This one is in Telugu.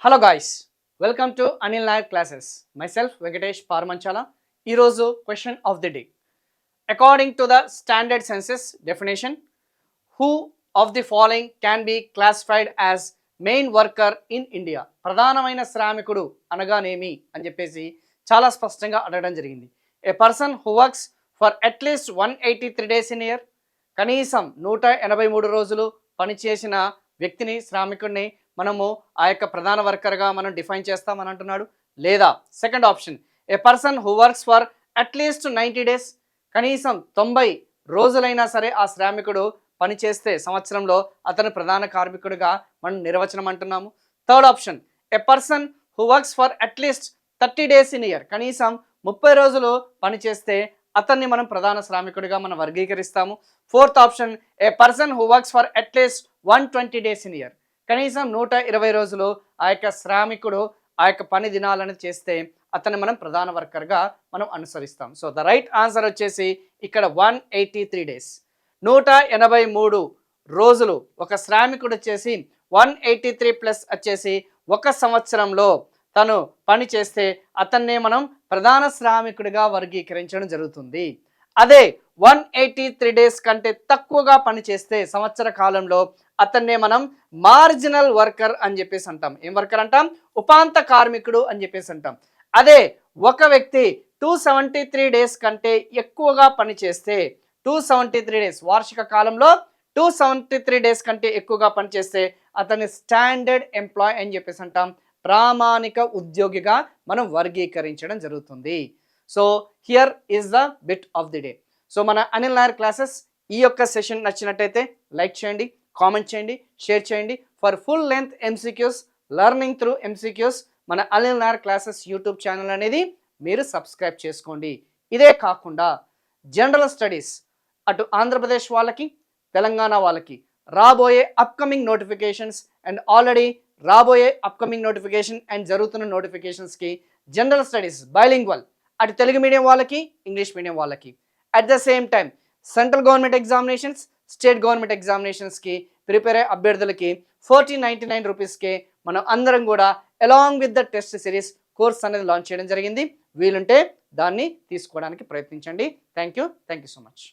Hello guys, welcome to Anil Nair classes. Myself Venkatesh Parmanchala. ఈరోజు question of the day. According to the standard census definition, who of the following can be classified as main worker in India? ప్రధానమైన శ్రామికుడు అనగానేమి అని చెప్పేసి చాలా స్పష్టంగా అడగడం జరిగింది. A person who works for at least 183 days in year. కనీసం 183 రోజులు పనిచేసిన వ్యక్తిని, శ్రామికుడిని మనము ఆ యొక్క ప్రధాన వర్కర్గా మనం డిఫైన్ చేస్తామని అంటున్నాడు. లేదా second option, a person who works for at least 90 days. కనీసం 90 రోజులైనా సరే ఆ శ్రామికుడు పనిచేస్తే సంవత్సరంలో అతను ప్రధాన కార్మికుడిగా మనం నిర్వచనం అంటున్నాము. Third option, a person who works for at least 30 days in year. కనీసం 30 రోజులు పనిచేస్తే అతన్ని మనం ప్రధాన శ్రామికుడిగా మనం వర్గీకరిస్తాము. Fourth option, a person who works for at least 120 days in year. కనీసం 120 రోజులు ఆ యొక్క శ్రామికుడు ఆ యొక్క పని దినాలను చేస్తే అతన్ని మనం ప్రధాన వర్కర్గా మనం అనుసరిస్తాం. సో ద రైట్ ఆన్సర్ వచ్చేసి ఇక్కడ 183 days. 183 రోజులు ఒక శ్రామికుడు వచ్చేసి 183 ప్లస్ వచ్చేసి ఒక సంవత్సరంలో తను పని చేస్తే అతన్నే మనం ప్రధాన శ్రామికుడిగా వర్గీకరించడం జరుగుతుంది. అదే 183 days కంటే తక్కువగా పనిచేస్తే సంవత్సర కాలంలో అతన్నే మనం మార్జినల్ వర్కర్ అని చెప్పేసి అంటాం. ఏం వర్కర్ అంటాం? ఉపాంత కార్మికుడు అని చెప్పేసి అంటాం. అదే ఒక వ్యక్తి 273 days కంటే ఎక్కువగా పనిచేస్తే, 273 days వార్షిక కాలంలో 273 days కంటే ఎక్కువగా పనిచేస్తే అతన్ని స్టాండర్డ్ ఎంప్లాయ్ అని చెప్పేసి అంటాం. ప్రామాణిక ఉద్యోగిగా మనం వర్గీకరించడం జరుగుతుంది. So here is the bit of the day. So మన అనిల్ నాయర్ క్లాసెస్ ఈ యొక్క సెషన్ నచ్చినట్టయితే లైక్ చేయండి, కామెంట్ చేయండి, షేర్ చేయండి. For full length MCQs, learning through MCQs మన Anil Nair classes YouTube channel అనేది మీరు సబ్స్క్రైబ్ చేసుకోండి. ఇదే కాకుండా జనరల్ స్టడీస్ అటు ఆంధ్రప్రదేశ్ వాళ్ళకి, తెలంగాణ వాళ్ళకి రాబోయే అప్కమింగ్ నోటిఫికేషన్స్ అండ్ ఆల్రెడీ రాబోయే అప్కమింగ్ నోటిఫికేషన్ అండ్ జరుగుతున్న నోటిఫికేషన్స్కి జనరల్ స్టడీస్ బైలింగ్వల్ అటు తెలుగు మీడియం వాళ్ళకి, ఇంగ్లీష్ మీడియం వాళ్ళకి, at the same time central government examinations, state government ఎగ్జామినేషన్స్కి ప్రిపేర్ అయ్యే అభ్యర్థులకి 1499 రూపీస్కే మనం అందరం కూడా along with the test series course అనేది లాంచ్ చేయడం జరిగింది. వీలుంటే దాన్ని తీసుకోవడానికి ప్రయత్నించండి. Thank you so much.